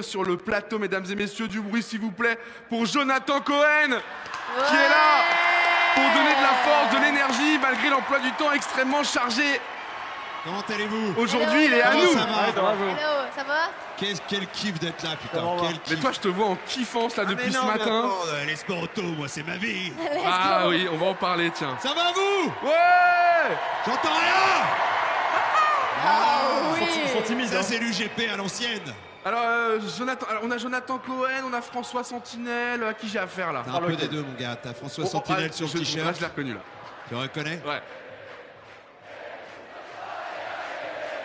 Sur le plateau, mesdames et messieurs, du bruit s'il vous plaît pour Jonathan Cohen qui est là pour donner de la force, de l'énergie malgré l'emploi du temps extrêmement chargé. Comment allez-vous? Aujourd'hui, il est à nous. Ça va? Hello, ça va? Quel kiff d'être là, putain. Quel kiff. Mais toi, je te vois en kiffance là depuis ce matin. Les sports auto, moi, c'est ma vie. Ah oui, on va en parler, tiens. Ça va, vous? Ouais. J'entends rien. Oui. Ils sont timides. Ça, c'est l'UGP à l'ancienne. Alors, Jonathan, on a Jonathan Cohen, on a François Sentinelle. À qui j'ai affaire là? T'as un peu des deux, mon gars. T'as François Sentinelle sur le Là, t-shirt. je l'ai reconnu là. Tu reconnais? Ouais.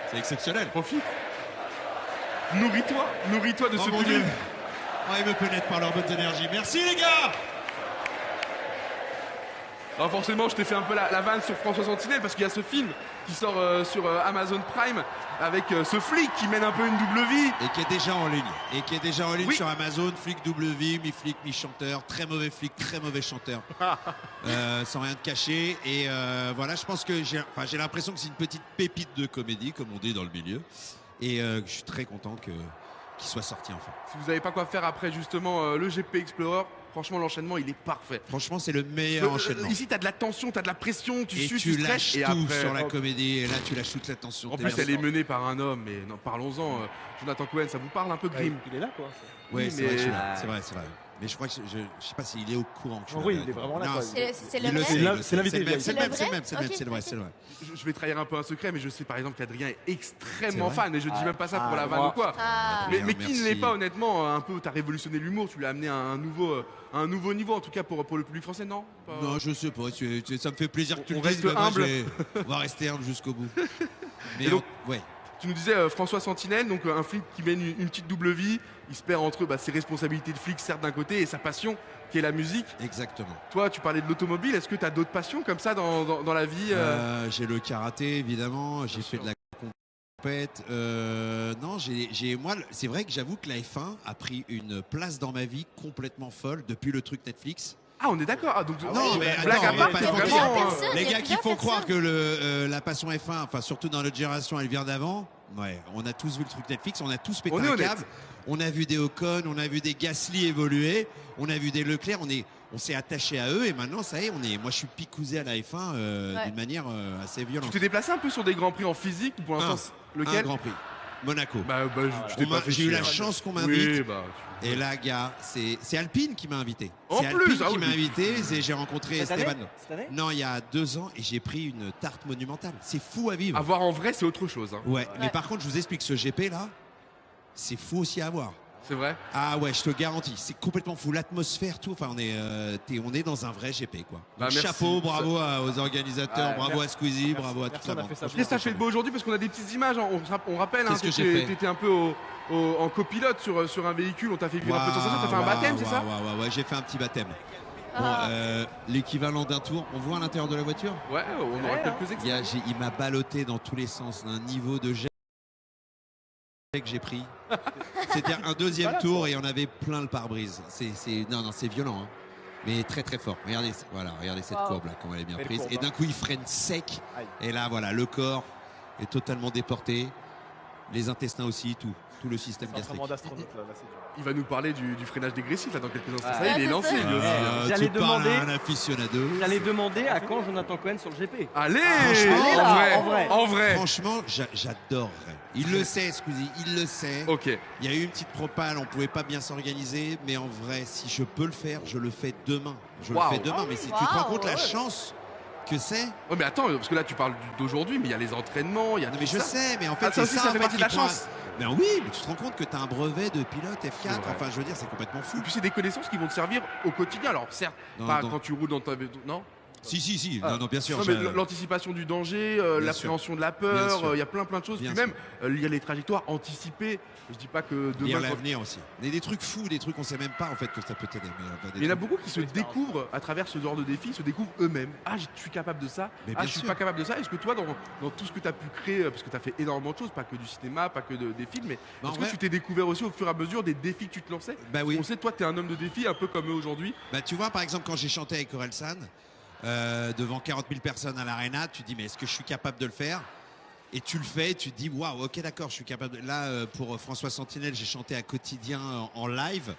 C'est exceptionnel. Profite. Nourris-toi de Oh ce mon public. Dieu. Oh, ils me pénètrent par leur bonne énergie. Merci, les gars. Alors forcément, je t'ai fait un peu la vanne sur François Sentinelle parce qu'il y a ce film qui sort sur Amazon Prime avec ce flic qui mène un peu une double vie. Et qui est déjà en ligne. Oui. Sur Amazon. Flic double vie, mi-flic, mi-chanteur. Très mauvais flic, très mauvais chanteur. Sans rien de cacher. Et voilà, je pense que j'ai l'impression que c'est une petite pépite de comédie, comme on dit dans le milieu. Et je suis très content qu'il soit sorti enfin. Si vous n'avez pas quoi faire après justement le GP Explorer, franchement l'enchaînement il est parfait. Franchement, c'est le meilleur enchaînement. Ici t'as de la tension, t'as de la pression, tu Et sues, tu tu lâches stresses et tout après... sur la comédie. Et là, tu lâches toute la tension. En plus elle est menée par un homme, mais non, parlons-en. Jonathan Cohen, ça vous parle un peu Grimm? Il est là, quoi. Oui, Oui, c'est mais- vrai, je suis là. C'est vrai, c'est vrai. Mais je crois que je sais pas s'il est au courant. Que je suis Oui, là. il est vraiment là, Non, quoi. C'est il le le vrai? sait, il le C'est sait. l'invité C'est le même, VIP. c'est le même, C'est c'est le le même, c'est le même, vrai c'est le vrai, c'est le vrai. Je vais trahir un peu un secret, mais je sais par exemple qu'Adrien est extrêmement C'est vrai fan, et je dis Ah, même pas ça pour ah, la vanne moi. ou quoi. Ah. Mais qui ne Merci. l'est pas honnêtement, un peu, t'as révolutionné l'humour, tu l'as amené à un nouveau niveau, en tout cas pour le public français, non? Pas- Non, je sais pas. Ça me fait plaisir que tu On le dises. reste mais moi, humble. on va rester humble jusqu'au bout. Mais Et donc- ouais. Tu nous disais François Sentinelle, donc un flic qui mène une petite double vie, il se perd entre ses responsabilités de flic certes d'un côté et sa passion qui est la musique. Exactement. Toi tu parlais de l'automobile, est-ce que tu as d'autres passions comme ça dans la vie J'ai le karaté, évidemment. J'ai fait de la compète. Non, moi, c'est vrai que j'avoue que la F1 a pris une place dans ma vie complètement folle depuis le truc Netflix. Ah on est d'accord, donc Non, mais blague attends, à part, mais t'es pas- vraiment... personne. Les il y a gars qui plusieurs font croire que personnes. la passion F1, enfin surtout dans notre génération, elle vient d'avant. Ouais, on a tous vu le truc Netflix, on a tous pété On est un honnête. câble. On a vu des Ocon, on a vu des Gasly évoluer, on a vu des Leclerc, on s'est attaché à eux et maintenant ça y est, moi je suis picousé à la F1 Ouais. d'une manière assez Tu violente. t'es déplacé un peu sur des grands prix en physique ou pour l'instant Un lequel? Grand Prix, Monaco. Tu t'es pas fait J'ai eu chier, la hein. chance qu'on Oui, m'invite. bah, Et là, gars, c'est Alpine qui m'a invité. En C'est plus, Alpine ah qui oui, m'a mais- invité et j'ai rencontré Cette année Esteban. Cette année Non, il y a 2 ans et j'ai pris une tarte monumentale. C'est fou à vivre. à voir en vrai c'est autre chose, hein. Ouais, mais par contre, je vous explique, ce GP là, c'est fou aussi à voir. C'est vrai. Ah ouais, je te garantis, c'est complètement fou. L'atmosphère, tout, enfin, on est dans un vrai GP, quoi. Bah, Donc, merci. chapeau, bravo aux organisateurs, Ouais, bravo merci. à Squeezie, Merci. bravo à toute Personne la n'a fait bande. ça. Qu'est-ce que t'as fait de beau aujourd'hui parce qu'on a des petites images, hein. On rappelle, hein, Qu'est-ce que j'ai fait t'étais un peu en copilote sur un véhicule, on t'a fait vivre un peu de sensation, t'as fait un baptême, c'est ça? Ouais, j'ai fait un petit baptême. Bon, Ah. l'équivalent d'un tour, on voit à l'intérieur de la voiture. Ouais, on aura Ouais, quelques extraits. Il m'a ballotté dans tous les sens, un niveau de jet que j'ai pris. C'était un deuxième Voilà, tour et on avait plein le pare-brise. Non, c'est violent, hein. Mais très très fort. Regardez cette Wow. courbe là, comment elle est bien Belle prise. courbe, Et hein. d'un coup, il freine sec. Aïe. Et là, voilà, le corps est totalement déporté. Les intestins aussi, tout le système C'est un gastrique. moment d'astronaute, là, c'est dur. Il va nous parler du freinage dégressif là dans quelques instants. Ah. Ça y est, il est Ouais, lancé c'est lui aussi. J'allais Tu parles demander- à un aficionado. J'allais demander à quand Jonathan Cohen sur le GP. Allez, Franchement, allez là, en vrai. Franchement, j'adorerais. Il le sait, Squeezie, il le sait. Ok. Il y a eu une petite propale, on pouvait pas bien s'organiser, mais en vrai, si je peux le faire, je le fais demain. Waouh. Le fais demain, mais si tu te rends compte la Ouais. chance que c'est. Oh mais attends, parce que là tu parles d'aujourd'hui, mais il y a les entraînements, il y a Non, tout mais je ça. sais, mais en fait, Ah, ça aussi, c'est ça en fait partie de qui la prend chance. Mais oui, mais tu te rends compte que tu as un brevet de pilote F4. C'est vrai. Enfin, je veux dire, c'est complètement fou. Et puis c'est des connaissances qui vont te servir au quotidien. Alors certes, Dans- pas dans- quand tu roules dans ta... Non. Si. Ah. Non, bien sûr. Non, mais l'anticipation du danger, Bien l'appréhension de la Bien peur, sûr. il y a plein de choses. Bien Puis même, il y a les trajectoires anticipées. Je dis pas que Lire demain... l'avenir aussi. Mais des trucs fous, des trucs qu'on sait même pas en fait que ça peut t'aider. Mais, Il y en a beaucoup qui se découvrent à travers ce genre de défi, se découvrent eux-mêmes. Ah, je suis capable de ça. Mais Ah, bien je suis sûr. pas capable de ça. Est-ce que toi, dans tout ce que tu as pu créer, parce que tu as fait énormément de choses, pas que du cinéma, pas que des films, mais Bah, en est-ce que vrai- tu t'es découvert aussi au fur et à mesure des défis que tu te lançais? Bah oui. On sait, toi, tu es un homme de défi, un peu comme eux aujourd'hui. Bah, tu vois, par exemple, quand j'ai chanté avec Orelsan, devant 40 000 personnes à l'Arena, tu dis, mais est-ce que je suis capable de le faire? Et tu le fais, tu te dis waouh, ok, d'accord, je suis capable. Là, pour François Sentinelle, j'ai chanté à quotidien en live.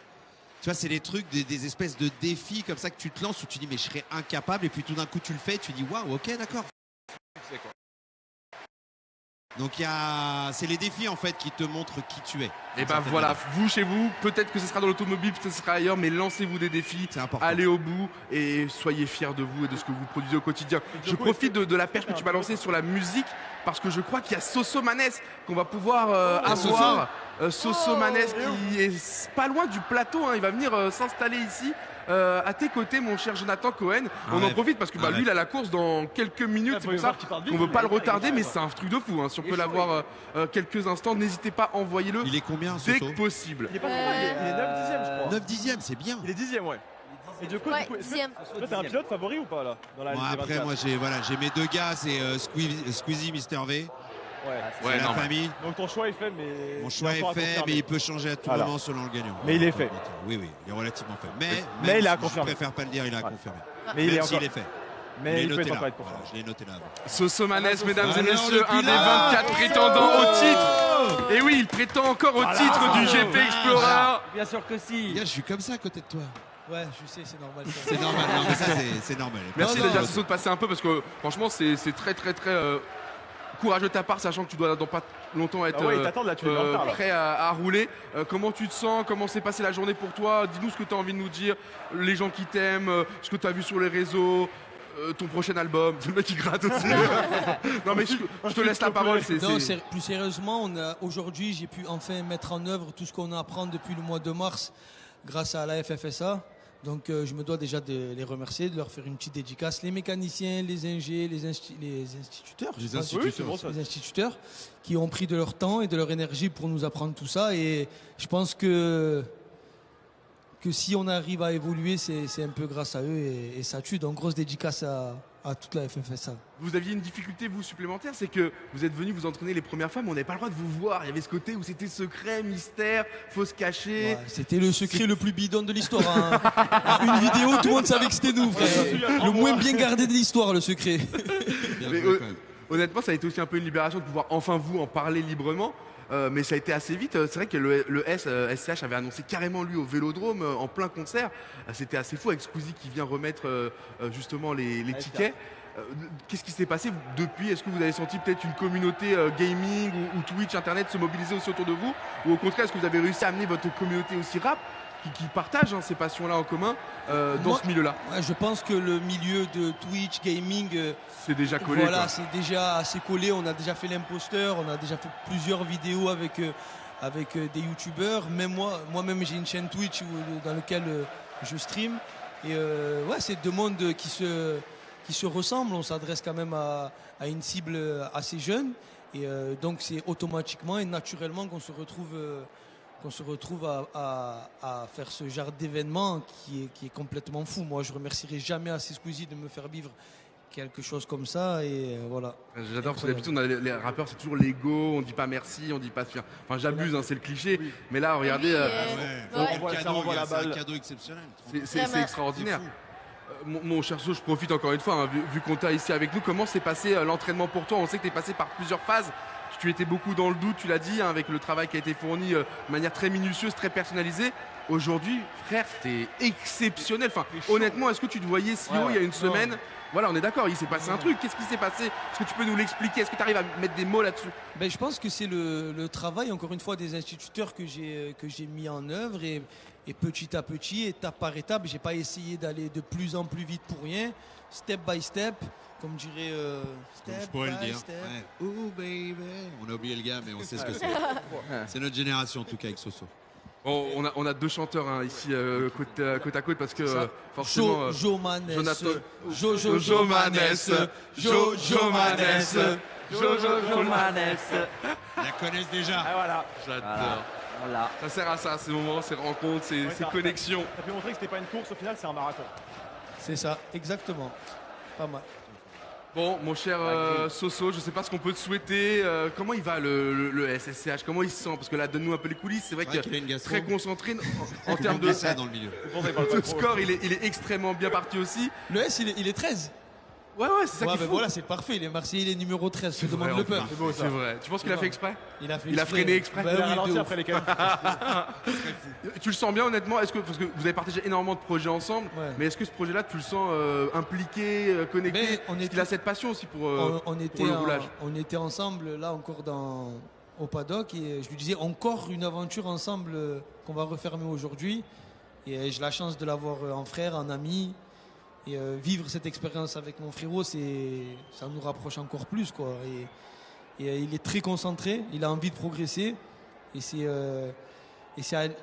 Tu vois, c'est des trucs, des espèces de défis comme ça que tu te lances où tu dis mais je serais incapable. Et puis tout d'un coup, tu le fais, tu dis waouh, ok, d'accord. Donc c'est les défis en fait qui te montrent qui tu es. Et ben voilà, vous chez vous, peut-être que ce sera dans l'automobile, peut-être que ce sera ailleurs, mais lancez-vous des défis, allez au bout et soyez fiers de vous et de ce que vous produisez au quotidien. Je profite de la perche que tu m'as lancée sur la musique parce que je crois qu'il y a Soso Manès qu'on va pouvoir avoir. Soso Manès qui est pas loin du plateau, hein, il va venir s'installer ici. À tes côtés, mon cher Jonathan Cohen. On en profite parce que lui, il a la course dans quelques minutes. C'est pour ça qu'on ne veut pas le retarder, mais c'est un truc de fou. Hein. Si on peut l'avoir quelques instants, n'hésitez pas, envoyez-le. Il est combien, dès que possible. Il est pas trop mal, il est 9 dixièmes, je crois. 9 dixièmes, c'est bien. Il est 10e, ouais. Et du coup, dixième. toi, t'es un pilote favori ou pas là dans la Après, moi, j'ai mes deux gars, c'est Squeezie, Mister V. Ouais, la famille. Donc ton choix est fait, mais. Mon choix est fait, mais il peut changer à tout moment selon le gagnant. Mais il est fait. Oui, il est relativement fait. Mais il a confirmé. Je préfère pas le dire, il a confirmé. Mais il est s'il est fait. Mais il peut encore être confirmé. Je l'ai noté là. Soso Manès, mesdames et messieurs, un des 24 prétendants au titre. Et oui, il prétend encore au titre du GP Explorer. Bien sûr que si. Je suis comme ça à côté de toi. Ouais, je sais, c'est normal. C'est normal, non, mais ça c'est normal. Merci déjà Soso de passer un peu parce que franchement c'est très courageux de ta part, sachant que tu dois dans pas longtemps être prêt à rouler. Comment tu te sens? Comment s'est passée la journée pour toi? Dis-nous ce que tu as envie de nous dire, les gens qui t'aiment, ce que tu as vu sur les réseaux, ton prochain album. Le mec qui gratte aussi. Non mais je te laisse la parole. Non, plus sérieusement, aujourd'hui j'ai pu enfin mettre en œuvre tout ce qu'on apprend depuis le mois de mars grâce à la FFSA. Donc je me dois déjà de les remercier, de leur faire une petite dédicace. Les mécaniciens, les ingés, les instituteurs. Les instituteurs qui ont pris de leur temps et de leur énergie pour nous apprendre tout ça. Et je pense que si on arrive à évoluer, c'est un peu grâce à eux et ça tue. Donc grosse dédicace à toute la FFSA. Vous aviez une difficulté, vous, supplémentaire, c'est que vous êtes venus vous entraîner les premières fois, mais on n'avait pas le droit de vous voir. Il y avait ce côté où c'était secret, mystère, faut se cacher. Ouais, c'était le secret le plus bidon de l'histoire. Hein. Une vidéo, tout le monde savait que c'était nous, frère. Le moins bien gardé de l'histoire, le secret. Mais, honnêtement, ça a été aussi un peu une libération de pouvoir enfin vous en parler librement. Mais ça a été assez vite. C'est vrai que le SCH avait annoncé carrément lui au Vélodrome en plein concert. C'était assez fou avec Squeezie qui vient remettre justement les tickets. Qu'est-ce qui s'est passé depuis? Est-ce que vous avez senti peut-être une communauté gaming ou Twitch, Internet se mobiliser aussi autour de vous? Ou au contraire, est-ce que vous avez réussi à amener votre communauté aussi rap qui partagent ces passions-là en commun dans ce milieu-là? Ouais, je pense que le milieu de Twitch, gaming, c'est déjà collé. Voilà, c'est déjà assez collé. On a déjà fait l'imposteur, on a déjà fait plusieurs vidéos avec des youtubeurs. Même moi-même, j'ai une chaîne Twitch dans laquelle je stream. Et c'est deux mondes qui se ressemblent. On s'adresse quand même à une cible assez jeune. Et donc, c'est automatiquement et naturellement qu'on se retrouve à faire ce genre d'événement qui est complètement fou. Moi, je remercierai jamais assez Squeezie de me faire vivre quelque chose comme ça et voilà. J'adore parce que d'habitude les rappeurs c'est toujours l'ego, on dit pas merci, on dit pas fier. Enfin j'abuse, hein, c'est le cliché, oui. Mais là regardez, c'est un cadeau exceptionnel. C'est extraordinaire. Mon cher So, je profite encore une fois, hein, vu qu'on t'a ici avec nous, comment s'est passé l'entraînement pour toi? On sait que tu es passé par plusieurs phases. Tu étais beaucoup dans le doute, tu l'as dit, hein, avec le travail qui a été fourni de manière très minutieuse, très personnalisée. Aujourd'hui, frère, t'es exceptionnel. Enfin, honnêtement, est-ce que tu te voyais si haut il y a une semaine? Voilà, on est d'accord, il s'est passé un truc. Qu'est-ce qui s'est passé? Est-ce que tu peux nous l'expliquer? Est-ce que tu arrives à mettre des mots là-dessus? Je pense que c'est le travail, encore une fois, des instituteurs que j'ai mis en œuvre. Et petit à petit, étape par étape, j'ai pas essayé d'aller de plus en plus vite pour rien. Step by step, comme dirait je pourrais le dire. Ouais. Oh baby. On a oublié le gars, mais on sait ce que c'est. C'est notre génération, en tout cas, avec Soso. Bon, on a deux chanteurs hein, ici côte à côte parce que forcément Joe Manès, Jonathan Joe Manès, Joe Manès, Joe Manès. Ils la connaissent déjà. Ah, voilà. J'adore. Voilà. Ça sert à ça, ces moments, ces rencontres, ces connexions. Ça peut montrer que c'était pas une course, au final c'est un marathon. C'est ça, exactement. Pas mal. Bon, mon cher Soso, je sais pas ce qu'on peut te souhaiter. Comment il va le SSCH? Comment il se sent? Parce que là, donne-nous un peu les coulisses. C'est vrai qu'il est très concentré en termes de ça dans le milieu. De score. Il est extrêmement bien parti aussi. Le S, il est 13. Ouais, c'est ça qu'il faut. Voilà, c'est parfait. Les Marseillais, les numéro 13, se demande le peuple. C'est vrai. Tu penses qu'il a fait exprès? Il a freiné exprès. Il a ralenti après les canons. Tu le sens bien honnêtement? Parce que vous avez partagé énormément de projets ensemble, mais est-ce que ce projet-là, tu le sens impliqué, connecté? Parce qu'il a cette passion aussi pour le roulage. On était ensemble là encore au paddock et je lui disais encore une aventure ensemble qu'on va refermer aujourd'hui. Et j'ai la chance de l'avoir en frère, en ami. Et vivre cette expérience avec mon frérot, ça nous rapproche encore plus, quoi. Et il est très concentré, il a envie de progresser. Et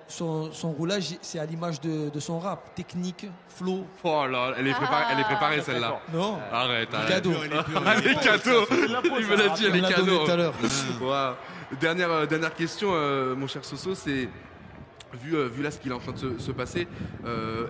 son roulage, c'est à l'image de son rap, technique, flow. Oh là, elle est préparée celle-là. Non, arrête. cadeau. Elle est cadeau. Il me l'a dit, elle est cadeau. Tout à l'heure. Wow. Dernière question, mon cher Soso, c'est vu là ce qu'il est en train de se passer,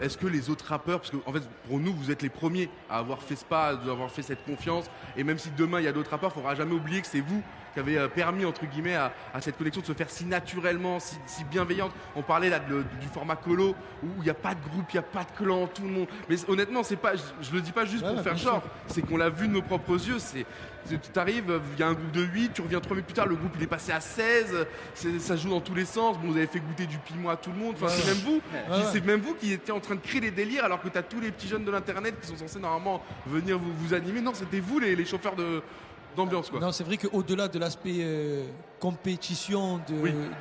est-ce que les autres rappeurs, parce que en fait pour nous vous êtes les premiers à avoir fait ce pas, à avoir fait cette confiance, et même si demain il y a d'autres rappeurs, il ne faudra jamais oublier que c'est vous qui avez permis entre guillemets à cette connexion de se faire si naturellement, si bienveillante. On parlait là du format colo où il n'y a pas de groupe, il n'y a pas de clan, tout le monde. Mais honnêtement, c'est pas, je le dis pas juste pour faire genre, c'est qu'on l'a vu de nos propres yeux. Tu arrives, il y a un groupe de 8, tu reviens 3 minutes plus tard, le groupe il est passé à 16, ça joue dans tous les sens. Bon, vous avez fait goûter du piment à tout le monde. Enfin, c'est même vous qui étiez en train de créer des délires alors que tu as tous les petits jeunes de l'internet qui sont censés normalement venir vous animer. Non, c'était vous les chauffeurs d'ambiance, quoi. Non, c'est vrai qu'au-delà de l'aspect compétition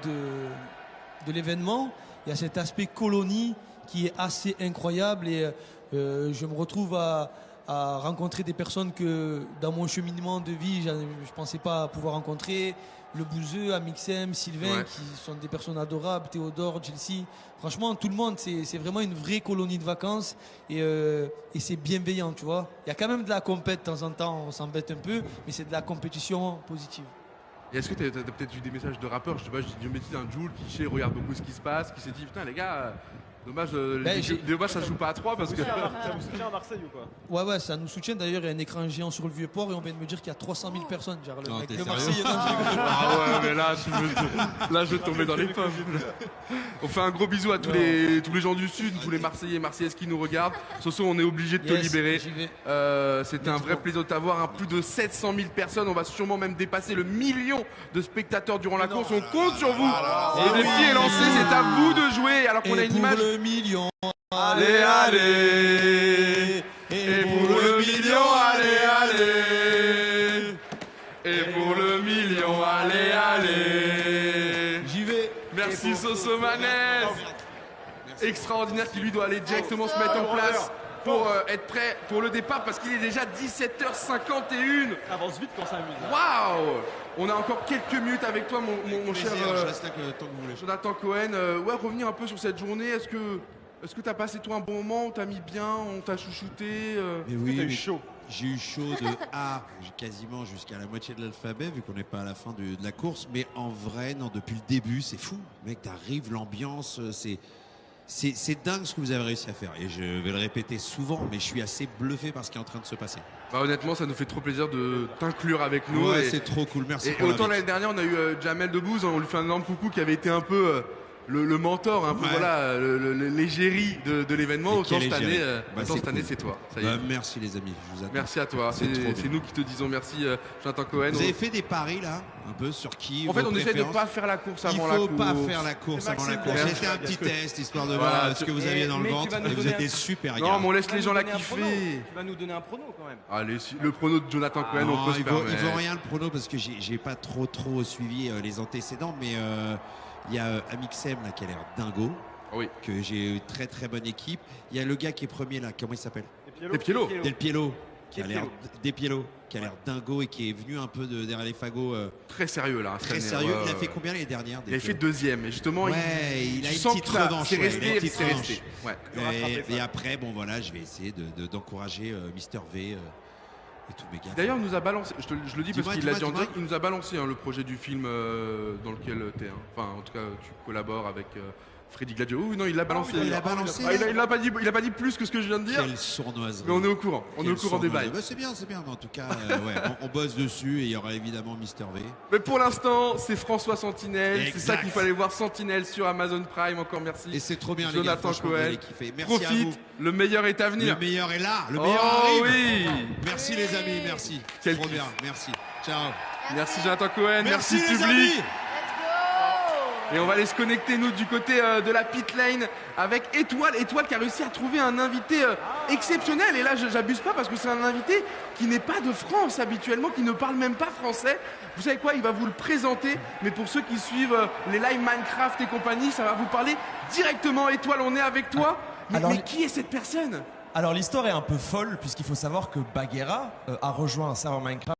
de l'événement, il y a cet aspect colonie qui est assez incroyable et je me retrouve à rencontrer des personnes que dans mon cheminement de vie je ne pensais pas pouvoir rencontrer. Le Bouzeux, Amixem, Sylvain, qui sont des personnes adorables, Théodore, Chelsea. Franchement, tout le monde, c'est vraiment une vraie colonie de vacances et c'est bienveillant, tu vois. Il y a quand même de la compète de temps en temps, on s'embête un peu, mais c'est de la compétition positive. Et est-ce que tu as peut-être eu des messages de rappeurs? Je sais pas, je me dis un Jules qui regarde beaucoup ce qui se passe, qui s'est dit putain les gars, dommage ça se joue pas à 3 parce que. Ça vous soutient à Marseille ou quoi? Ouais, ça nous soutient. D'ailleurs, il y a un écran géant sur le Vieux-Port et on vient de me dire qu'il y a 300 000 personnes. Genre, Non, le t'es sérieux? Marseillais. Ah ouais, mais là je vais tomber dans les pommes. On fait un gros bisou à tous les gens du Sud, tous les Marseillais et Marseillaises qui nous regardent. Soso, on est obligé de te libérer. C'était un vrai plaisir de t'avoir. Plus de 700 000 personnes. On va sûrement même dépasser le million de spectateurs durant la course. On compte sur vous. Le défi est lancé. C'est à vous de jouer. Alors qu'on a une image. Le million. Allez, allez. Et pour le million, allez, allez. Et pour le million, allez, allez. J'y vais. Merci Soso Manès. Extraordinaire qui lui doit aller directement se mettre en place pour être prêt pour le départ parce qu'il est déjà 17h51. Ça avance vite quand ça amuse. Waouh! On a encore quelques minutes avec toi, mon cher je reste là que tant que vous voulez. Jonathan Cohen. Revenir un peu sur cette journée. Est-ce que tu as passé toi un bon moment? On t'a mis bien? On t'a chouchouté? Mais oui, t'as eu chaud. J'ai eu chaud de A quasiment jusqu'à la moitié de l'alphabet vu qu'on n'est pas à la fin de la course. Mais en vrai, non, depuis le début, c'est fou. Mec, t'arrives, l'ambiance, c'est dingue ce que vous avez réussi à faire. Et je vais le répéter souvent, mais je suis assez bluffé par ce qui est en train de se passer. Honnêtement, ça nous fait trop plaisir de t'inclure avec nous. Ouais, c'est trop cool. Merci. Et autant l'année dernière, on a eu Jamel Debbouze, on lui fait un énorme coucou qui avait été un peu le mentor, un peu l'égérie de l'événement. Autant cette année, c'est toi. Ça y est. Merci les amis. Je vous attends. Merci à toi. C'est nous qui te disons merci, Jonathan Cohen. Vous avez fait des paris là, un peu sur qui? En fait, on essaie de ne pas faire la course avant la course. Il ne faut pas faire la course avant la course. J'ai fait un petit test histoire de voir ce que vous aviez dans le ventre. Et vous étiez super. Non, mais on laisse les gens la kiffer. Tu vas nous donner un prono quand même. Allez, le prono de Jonathan Cohen, on peut se permettre. Il vaut rien le prono parce que j'ai pas trop suivi les antécédents, mais il y a Amixem là qui a l'air dingo. Oui. Que j'ai une très très bonne équipe. Il y a le gars qui est premier là, comment il s'appelle? Del Pielo. Del Pielo. Qui a l'air dingo et qui est venu un peu derrière les fagots. Très sérieux là. Très sérieux. Il a fait combien l'année dernière? Il a fait deuxième. Et justement, il a une petite revanche. C'est resté. Ouais. Et après, bon voilà, je vais essayer d'encourager Mister V. Et tous mes gars. D'ailleurs, il nous a balancé, je le dis parce qu'il l'a dit en direct, il nous a balancé le projet du film dans lequel tu es. Enfin, en tout cas, tu collabores avec Freddy Gladio. Ouh, non, il l'a balancé. il l'a balancé. Ah, il a pas dit plus que ce que je viens de dire. Quelle sournoiserie. Mais on est au courant. On est au courant des bails. Bah, c'est bien. Mais en tout cas, ouais, on bosse dessus et il y aura évidemment Mister V. Mais pour l'instant, c'est François Sentinelle. C'est ça Exact. qu'il fallait voir. Sentinelle sur Amazon Prime. Encore merci. Et c'est trop bien, les gars. Jonathan Franchement, Cohen. vous allez kiffer. Merci à vous. Profite. Le meilleur est à venir. Le meilleur est là. Le Oh meilleur arrive. oui. Merci les amis. Merci. Quel Trop kiff. bien. Merci. Ciao. Merci Jonathan Cohen. Merci, les public. amis. Et on va aller se connecter, nous, du côté de la pit lane avec Étoile. Étoile qui a réussi à trouver un invité exceptionnel. Et là, j'abuse pas parce que c'est un invité qui n'est pas de France habituellement, qui ne parle même pas français. Vous savez quoi? Il va vous le présenter. Mais pour ceux qui suivent les lives Minecraft et compagnie, ça va vous parler directement. Étoile, on est avec toi. Mais qui est cette personne? Alors l'histoire est un peu folle puisqu'il faut savoir que Bagheera a rejoint un serveur Minecraft